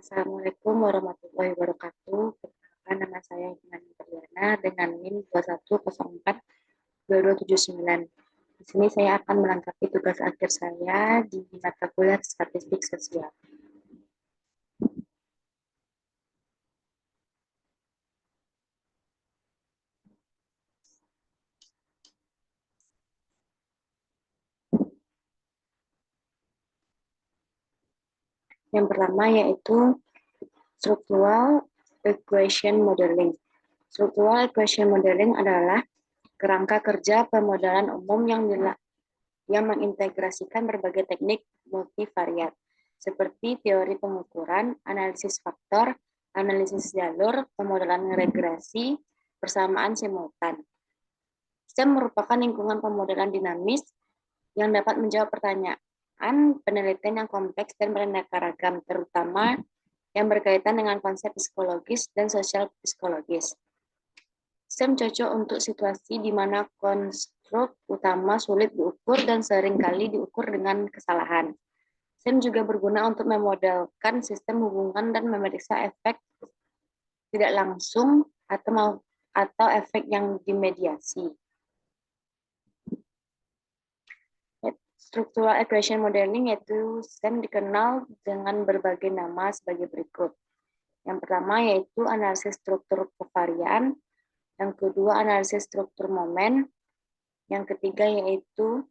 Assalamualaikum warahmatullahi wabarakatuh. Perkenalkan, nama saya Iman Triana dengan NIM 21042279. Di sini saya akan melengkapi tugas akhir saya di mata kuliah Statistik Sosial. Yang pertama yaitu Structural Equation Modeling. Structural Equation Modeling adalah kerangka kerja pemodelan umum yang mengintegrasikan berbagai teknik multivariat, seperti teori pengukuran, analisis faktor, analisis jalur, pemodelan regresi, persamaan simultan. STEM merupakan lingkungan pemodelan dinamis yang dapat menjawab pertanyaan penelitian yang kompleks dan beraneka ragam, terutama yang berkaitan dengan konsep psikologis dan sosial psikologis. STEM cocok untuk situasi di mana konstruk utama sulit diukur dan seringkali diukur dengan kesalahan. STEM juga berguna untuk memodelkan sistem hubungan dan memeriksa efek tidak langsung atau efek yang dimediasi. Structural Equation Modeling yaitu STEM dikenal dengan berbagai nama sebagai berikut. Yang pertama yaitu analisis struktur kovarian, yang kedua analisis struktur momen, yang ketiga yaitu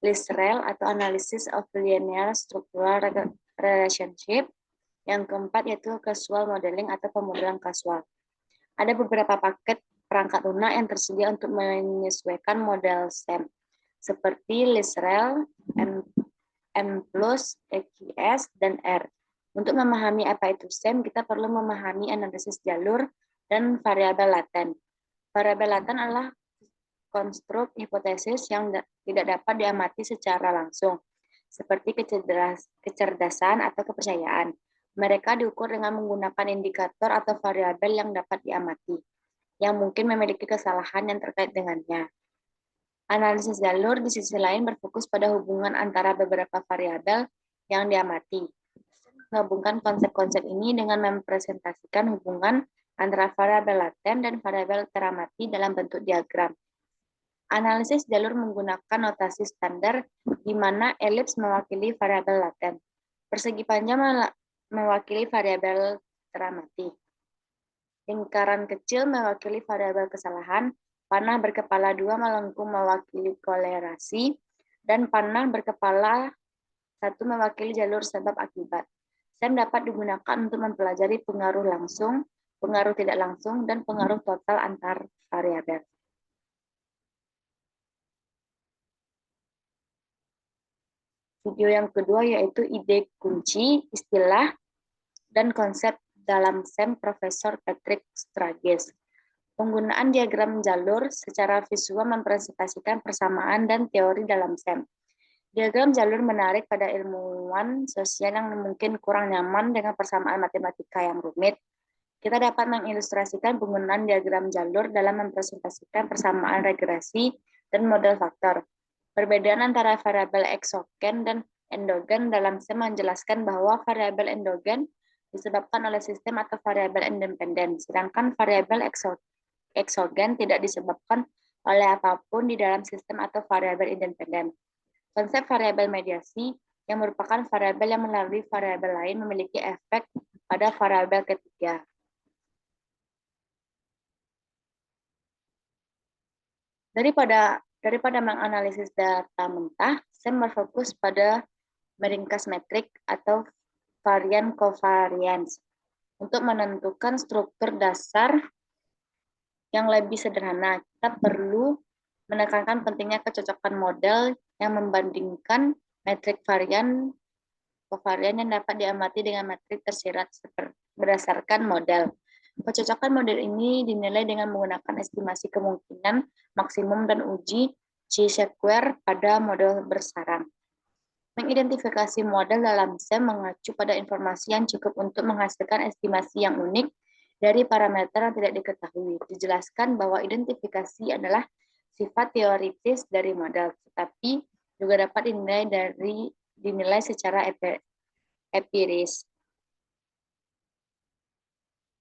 LISREL atau Analysis of Linear Structural Relationship, yang keempat yaitu Causal Modeling atau pemodelan kasual. Ada beberapa paket perangkat lunak yang tersedia untuk menyesuaikan model STEM, seperti LISREL, M+, EQS, dan R. Untuk memahami apa itu STEM, kita perlu memahami analisis jalur dan variabel laten. Variabel laten adalah konstruk hipotesis yang tidak dapat diamati secara langsung, seperti kecerdasan atau kepercayaan. Mereka diukur dengan menggunakan indikator atau variabel yang dapat diamati, yang mungkin memiliki kesalahan yang terkait dengannya. Analisis jalur di sisi lain berfokus pada hubungan antara beberapa variabel yang diamati. Menggabungkan konsep-konsep ini dengan mempresentasikan hubungan antara variabel laten dan variabel teramati dalam bentuk diagram. Analisis jalur menggunakan notasi standar di mana elips mewakili variabel laten, persegi panjang mewakili variabel teramati, lingkaran kecil mewakili variabel kesalahan, panah berkepala dua melengkung mewakili kolerasi, dan panah berkepala satu mewakili jalur sebab akibat. STEM dapat digunakan untuk mempelajari pengaruh langsung, pengaruh tidak langsung, dan pengaruh total antar variabel. Video yang kedua yaitu ide kunci, istilah, dan konsep dalam STEM Profesor Patrick Strages. Penggunaan diagram jalur secara visual mempresentasikan persamaan dan teori dalam STEM. Diagram jalur menarik pada ilmuwan sosial yang mungkin kurang nyaman dengan persamaan matematika yang rumit. Kita dapat mengilustrasikan penggunaan diagram jalur dalam mempresentasikan persamaan regresi dan model faktor. Perbedaan antara variabel eksogen dan endogen dalam STEM menjelaskan bahwa variabel endogen disebabkan oleh sistem atau variabel independen, sedangkan variabel eksogen tidak disebabkan oleh apapun di dalam sistem atau variabel independen. Konsep variabel mediasi yang merupakan variabel yang melalui variabel lain memiliki efek pada variabel ketiga. Daripada menganalisis data mentah, STEM berfokus pada meringkas metrik atau varian covariance untuk menentukan struktur dasar yang lebih sederhana. Kita perlu menekankan pentingnya kecocokan model yang membandingkan metrik varian covarian yang dapat diamati dengan metrik tersirat berdasarkan model. Kecocokan model ini dinilai dengan menggunakan estimasi kemungkinan maksimum dan uji chi-square pada model bersarang. Mengidentifikasi model dalam STEM mengacu pada informasi yang cukup untuk menghasilkan estimasi yang unik dari parameter yang tidak diketahui. Dijelaskan bahwa identifikasi adalah sifat teoritis dari model, tetapi juga dapat dinilai secara empiris.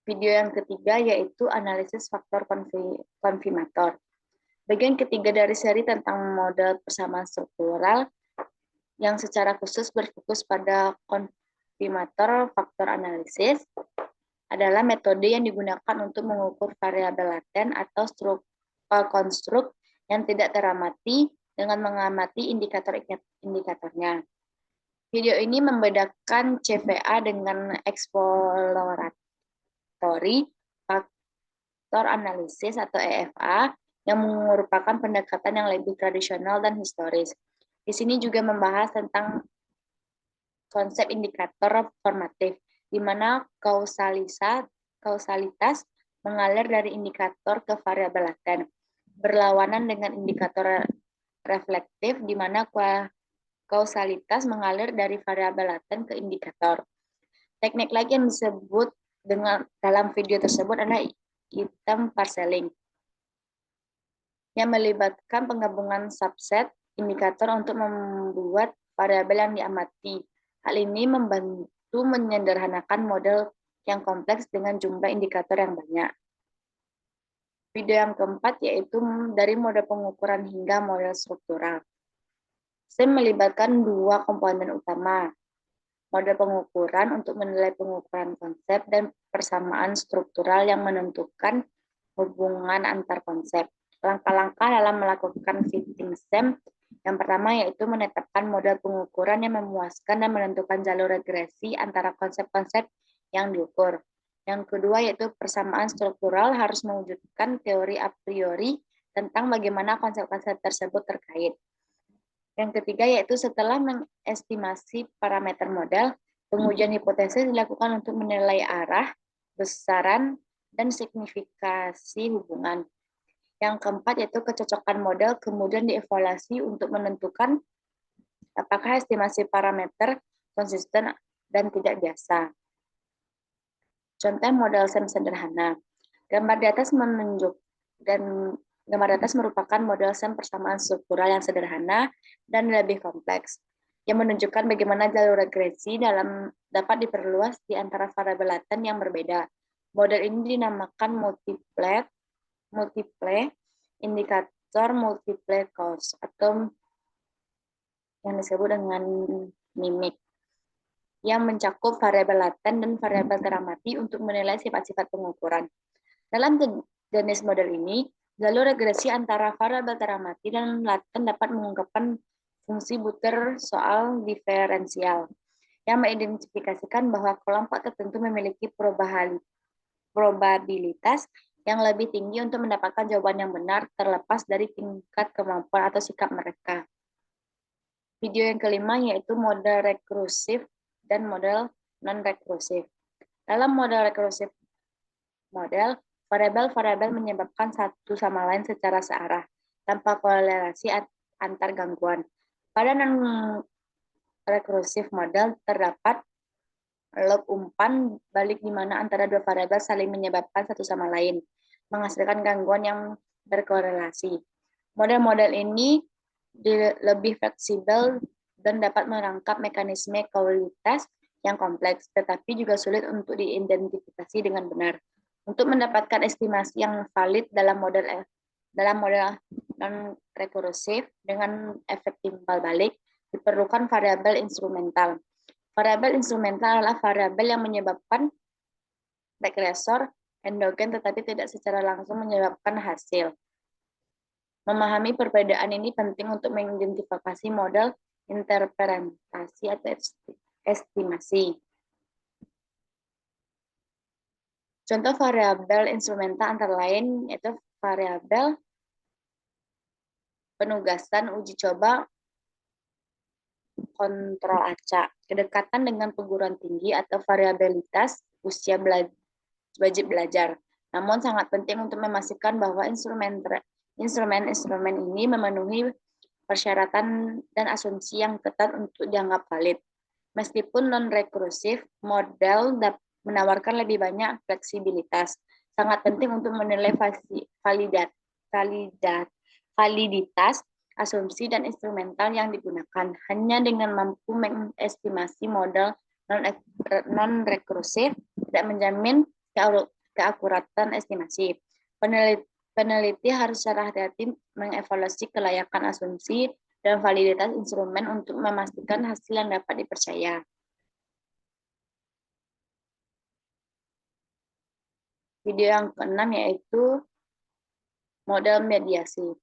Video yang ketiga yaitu analisis faktor konfirmator. Bagian ketiga dari seri tentang model persamaan struktural yang secara khusus berfokus pada konfirmator faktor analisis adalah metode yang digunakan untuk mengukur variabel laten atau konstruk yang tidak teramati dengan mengamati indikatornya. Video ini membedakan CVA dengan exploratory faktor analisis atau EFA yang merupakan pendekatan yang lebih tradisional dan historis. Di sini juga membahas tentang konsep indikator formatif, di mana kausalitas mengalir dari indikator ke variabel laten, berlawanan dengan indikator reflektif, di mana kausalitas mengalir dari variabel laten ke indikator. Teknik lagi yang disebut dalam video tersebut adalah item parcelling, yang melibatkan penggabungan subset indikator untuk membuat variabel yang diamati. Hal ini membantu menyederhanakan model yang kompleks dengan jumlah indikator yang banyak. Video yang keempat yaitu dari model pengukuran hingga model struktural. SIM melibatkan dua komponen utama, model pengukuran untuk menilai pengukuran konsep dan persamaan struktural yang menentukan hubungan antar konsep. Langkah-langkah dalam melakukan fitting SEM yang pertama yaitu menetapkan model pengukuran yang memuaskan dan menentukan jalur regresi antara konsep-konsep yang diukur. Yang kedua yaitu persamaan struktural harus mewujudkan teori a priori tentang bagaimana konsep-konsep tersebut terkait. Yang ketiga yaitu setelah mengestimasi parameter model, pengujian hipotesis dilakukan untuk menilai arah, besaran, dan signifikasi hubungan. Yang keempat yaitu kecocokan model kemudian dievaluasi untuk menentukan apakah estimasi parameter konsisten dan tidak biasa. Contoh model SEM sederhana. Gambar di atas merupakan model SEM persamaan struktural yang sederhana dan lebih kompleks, yang menunjukkan bagaimana jalur regresi dapat diperluas di antara variabel laten yang berbeda. Model ini dinamakan multiple indikator multiple cause atau yang disebut dengan mimik, yang mencakup variabel laten dan variabel teramati untuk menilai sifat-sifat pengukuran. Dalam jenis model ini, jalur regresi antara variabel teramati dan laten dapat mengungkapkan fungsi Butter soal diferensial, yang mengidentifikasikan bahwa kelompok tertentu memiliki probabilitas yang lebih tinggi untuk mendapatkan jawaban yang benar terlepas dari tingkat kemampuan atau sikap mereka. Video yang kelima yaitu model rekursif dan model non-rekursif. Dalam model rekursif model, variabel-variabel menyebabkan satu sama lain secara searah, tanpa kolerasi antar gangguan. Pada non-rekursif model terdapat log umpan balik di mana antara dua variabel saling menyebabkan satu sama lain, menghasilkan gangguan yang berkorelasi. Model-model ini lebih fleksibel dan dapat merangkap mekanisme kaulitas yang kompleks, tetapi juga sulit untuk diidentifikasi dengan benar. Untuk mendapatkan estimasi yang valid dalam model non-rekursif dengan efek timbal balik, diperlukan variabel instrumental. Variabel instrumental adalah variabel yang menyebabkan regresor endogen tetapi tidak secara langsung menyebabkan hasil. Memahami perbedaan ini penting untuk mengidentifikasi model interpretasi atau estimasi. Contoh variabel instrumental antara lain yaitu variabel penugasan uji coba kontrol acak, kedekatan dengan perguruan tinggi atau variabilitas usia wajib belajar. Namun sangat penting untuk memastikan bahwa instrumen ini memenuhi persyaratan dan asumsi yang ketat untuk dianggap valid. Meskipun non-rekursif, model menawarkan lebih banyak fleksibilitas. Sangat penting untuk menilai validitas asumsi dan instrumental yang digunakan. Hanya dengan mampu mengestimasi model non-rekursif tidak menjamin keakuratan estimasi. Peneliti harus secara hati-hati mengevaluasi kelayakan asumsi dan validitas instrumen untuk memastikan hasil yang dapat dipercaya. Video yang keenam yaitu model mediasi.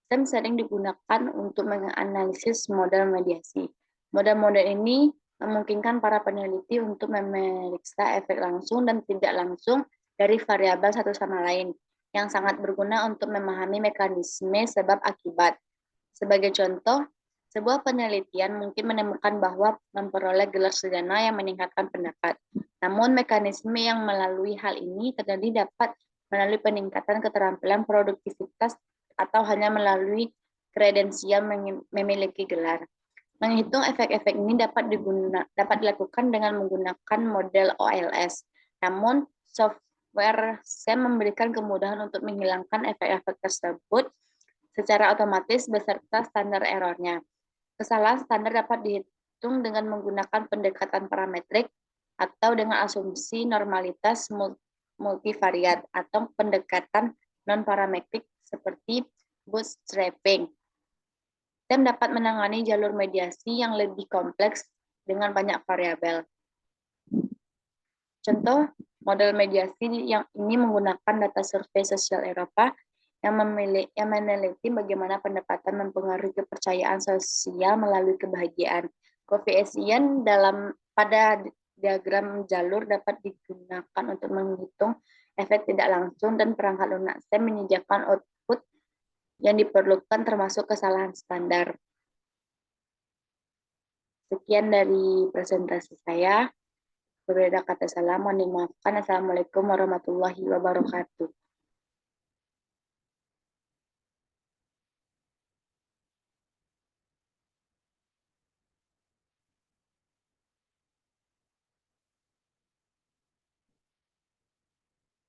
STEM sering digunakan untuk menganalisis model mediasi. Model-model ini memungkinkan para peneliti untuk memeriksa efek langsung dan tidak langsung dari variabel satu sama lain, yang sangat berguna untuk memahami mekanisme sebab akibat. Sebagai contoh, sebuah penelitian mungkin menemukan bahwa memperoleh gelar sarjana yang meningkatkan pendapat. Namun, mekanisme yang melalui hal ini terjadi dapat melalui peningkatan keterampilan produktivitas atau hanya melalui kredensial memiliki gelar. Menghitung efek-efek ini dapat dilakukan dengan menggunakan model OLS. Namun, software STEM memberikan kemudahan untuk menghilangkan efek-efek tersebut secara otomatis beserta standar errornya. Kesalahan standar dapat dihitung dengan menggunakan pendekatan parametrik atau dengan asumsi normalitas multivariat atau pendekatan non-parametrik seperti bootstrapping. STEM dapat menangani jalur mediasi yang lebih kompleks dengan banyak variabel. Contoh, model mediasi yang ini menggunakan data survei sosial Eropa yang meneliti bagaimana pendapatan mempengaruhi kepercayaan sosial melalui kebahagiaan. Koefisien pada diagram jalur dapat digunakan untuk menghitung efek tidak langsung dan perangkat lunak STEM menyediakan output yang diperlukan termasuk kesalahan standar. Sekian dari presentasi saya. Berbeda kata salam, mohon dimaafkan. Assalamualaikum warahmatullahi wabarakatuh.